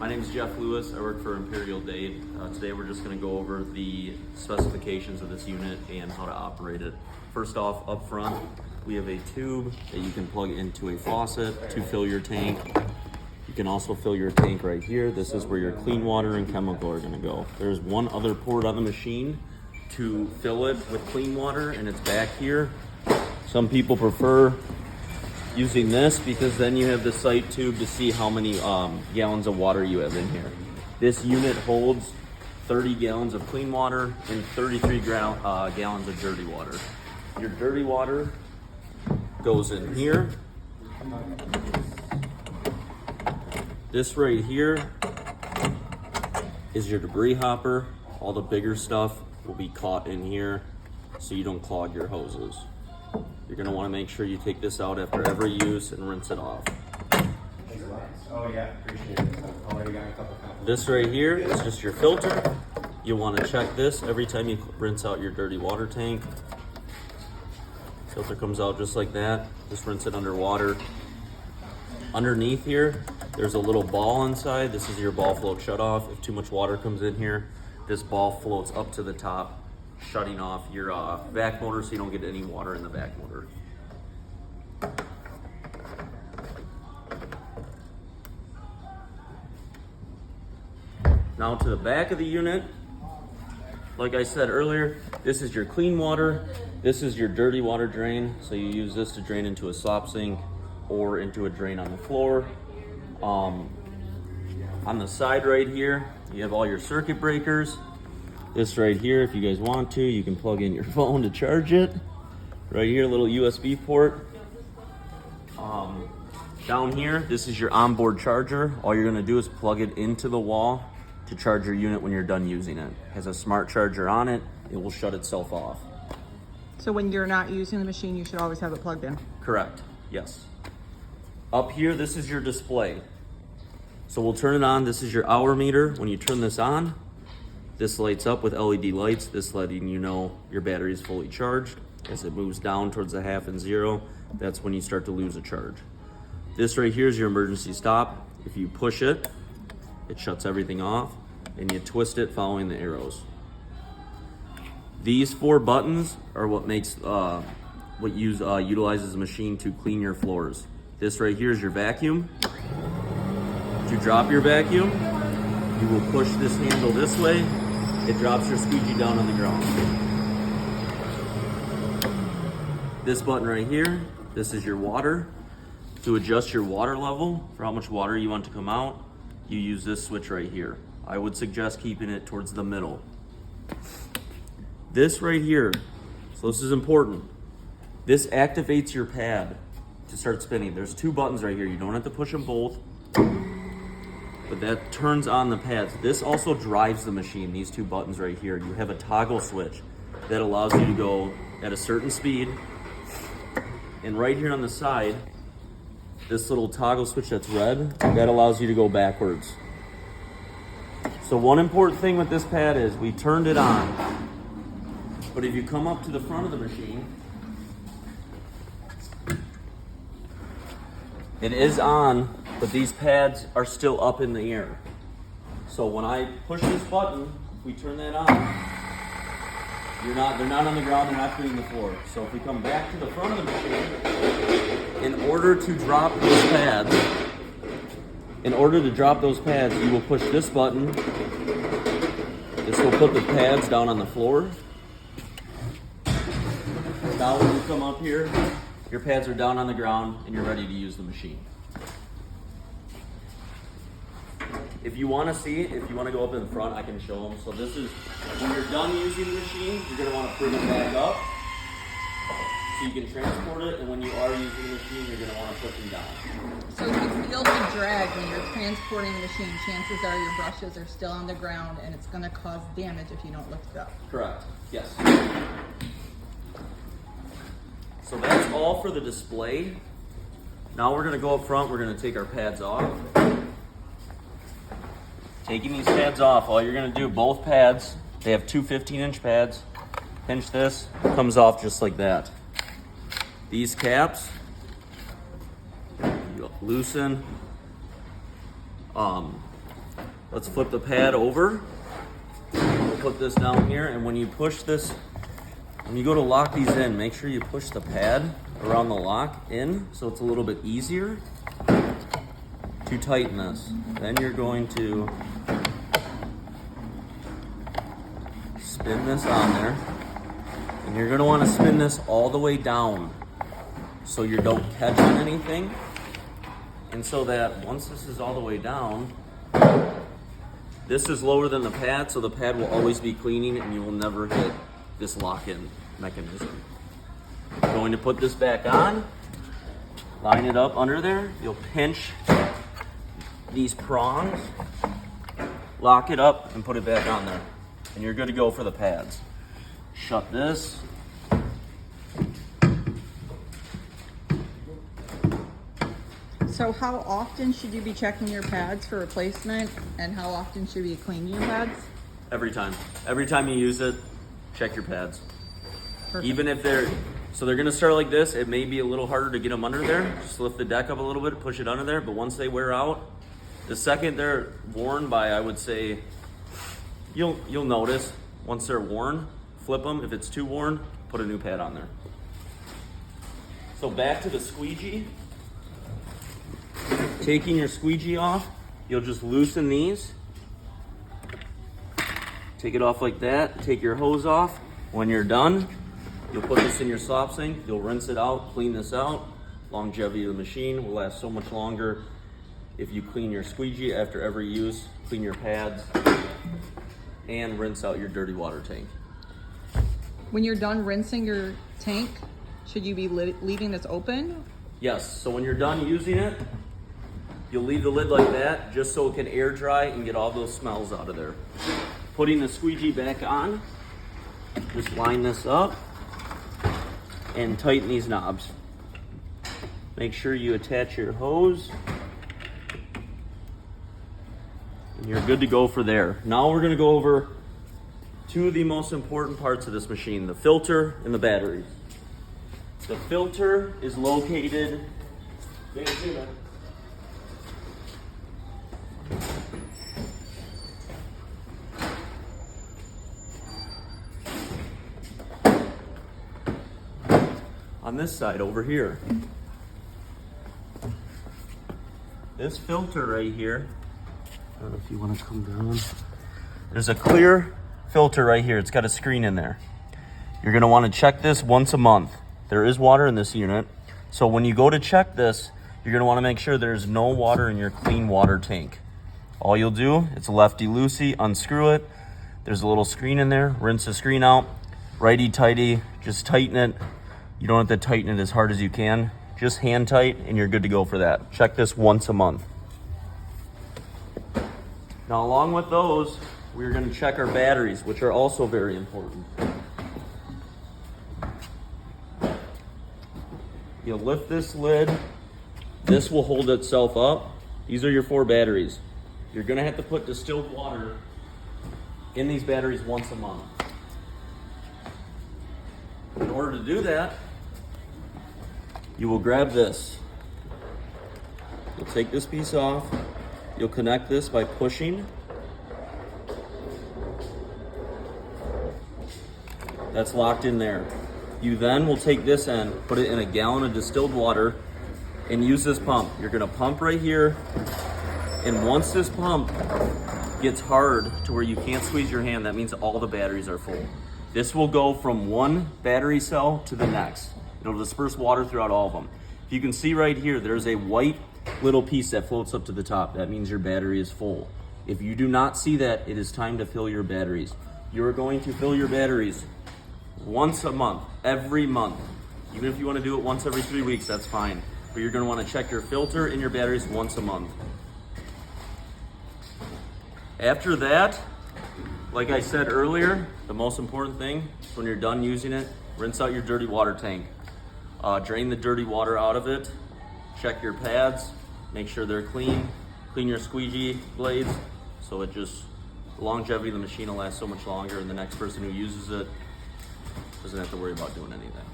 My name is Jeff Lewis. I work for Imperial Dade. Today we're just going to go over the specifications of this unit and how to operate it. First off, up front, we have a tube that you can plug into a faucet to fill your tank. You can also fill your tank right here. This is where your clean water and chemical are going to go. There's one other port on the machine to fill it with clean water, and it's back here. Some people prefer using this because then you have the sight tube to see how many gallons of water you have in here. This unit holds 30 gallons of clean water and 33 gallons of dirty water. Your dirty water goes in here. This right here is your debris hopper. All the bigger stuff will be caught in here so you don't clog your hoses. You're going to want to make sure you take this out after every use and rinse it off. Oh yeah, appreciate it. I've already got a couple compliments. This right here is just your filter. You want to check this every time you rinse out your dirty water tank. Filter comes out just like that. Just rinse it underwater. Underneath here, there's a little ball inside. This is your ball float shutoff. If too much water comes in here, this ball floats up to the top, shutting off your vac motor so you don't get any water in the vac motor. Now to the back of the unit. Like I said earlier, this is your clean water. This is your dirty water drain. So you use this to drain into a slop sink or into a drain on the floor. On the side right here, you have all your circuit breakers. This right here, if you guys want to, you can plug in your phone to charge it. Right here, a little USB port. Down here, this is your onboard charger. All you're gonna do is plug it into the wall to charge your unit when you're done using it. It has a smart charger on it. It will shut itself off. So when you're not using the machine, you should always have it plugged in? Correct, yes. Up here, this is your display. So we'll turn it on. This is your hour meter. When you turn this on, this lights up with LED lights, this letting you know your battery is fully charged. As it moves down towards the half and zero, that's when you start to lose a charge. This right here is your emergency stop. If you push it, it shuts everything off, and you twist it following the arrows. These four buttons are what makes utilizes the machine to clean your floors. This right here is your vacuum. To drop your vacuum, you will push this handle this way. It drops your squeegee down on the ground. This button right here, this is your water. To adjust your water level for how much water you want to come out, you use this switch right here. I would suggest keeping it towards the middle. This right here, so this is important. This activates your pad to start spinning. There's two buttons right here. You don't have to push them both, but that turns on the pads. This also drives the machine, these two buttons right here. You have a toggle switch that allows you to go at a certain speed. And right here on the side, this little toggle switch that's red, that allows you to go backwards. So one important thing with this pad is we turned it on, but if you come up to the front of the machine, it is on, but these pads are still up in the air. So when I push this button, we turn that on, they're not on the ground, they're not cleaning the floor. So if we come back to the front of the machine, in order to drop those pads, you will push this button. This will put the pads down on the floor. Now when you come up here, your pads are down on the ground and you're ready to use the machine. If you want to see it, if you want to go up in front, I can show them. So this is, when you're done using the machine, you're going to want to bring it back up so you can transport it, and when you are using the machine, you're going to want to put them down. So if you feel the drag when you're transporting the machine, chances are your brushes are still on the ground and it's going to cause damage if you don't lift it up. Correct, yes. So that's all for the display. Now we're going to go up front, we're going to take our pads off. Taking these pads off, all you're going to do, both pads, they have two 15-inch pads. Pinch this, comes off just like that. These caps, you loosen, Let's flip the pad over. We'll put this down here, and when you push this, when you go to lock these in, make sure you push the pad around the lock in so it's a little bit easier to tighten this. Then you're going to spin this on there, and you're going to want to spin this all the way down so you don't catch on anything, and so that once this is all the way down, this is lower than the pad, so the pad will always be cleaning and you will never hit this lock-in mechanism. Going to put this back on, line it up under there, you'll pinch these prongs, lock it up, and put it back on there. And you're good to go for the pads. Shut this. So how often should you be checking your pads for replacement, and how often should you be cleaning your pads? Every time. Every time you use it, check your pads. Perfect. Even if they're gonna start like this, it may be a little harder to get them under there. Just lift the deck up a little bit, push it under there, but once they wear out, the second they're worn by, I would say, you'll notice, once they're worn, flip them. If it's too worn, put a new pad on there. So back to the squeegee. Taking your squeegee off, you'll just loosen these. Take it off like that, take your hose off. When you're done, you'll put this in your slop sink, you'll rinse it out, clean this out. Longevity of the machine will last so much longer if you clean your squeegee after every use, clean your pads, and rinse out your dirty water tank. When you're done rinsing your tank, should you be leaving this open? Yes, so when you're done using it, you'll leave the lid like that just so it can air dry and get all those smells out of there. Putting the squeegee back on, just line this up and tighten these knobs. Make sure you attach your hose, and you're good to go for there. Now we're gonna go over two of the most important parts of this machine, the filter and the batteries. The filter is located on this side over here. This filter right here, I don't know if you want to come down. There's a clear filter right here. It's got a screen in there. You're going to want to check this once a month. There is water in this unit. So when you go to check this, you're going to want to make sure there's no water in your clean water tank. All you'll do, it's lefty-loosey, unscrew it. There's a little screen in there. Rinse the screen out. Righty-tighty, just tighten it. You don't have to tighten it as hard as you can. Just hand tight and you're good to go for that. Check this once a month. Now along with those, we're going to check our batteries, which are also very important. You'll lift this lid. This will hold itself up. These are your 4 batteries. You're going to have to put distilled water in these batteries once a month. In order to do that, you will grab this. You'll take this piece off. You'll connect this by pushing. That's locked in there. You then will take this end, put it in a gallon of distilled water, and use this pump. You're gonna pump right here, and once this pump gets hard to where you can't squeeze your hand, that means all the batteries are full. This will go from one battery cell to the next. It'll disperse water throughout all of them. If you can see right here, there's a white little piece that floats up to the top. That means your battery is full. If you do not see that, it is time to fill your batteries. You're going to fill your batteries once a month, every month. Even if you want to do it once every 3 weeks, that's fine. But you're going to want to check your filter and your batteries once a month. After that, like I said earlier, the most important thing is when you're done using it, rinse out your dirty water tank. Drain the dirty water out of it. Check your pads, make sure they're clean. Clean your squeegee blades, so the longevity of the machine will last so much longer, and the next person who uses it doesn't have to worry about doing anything.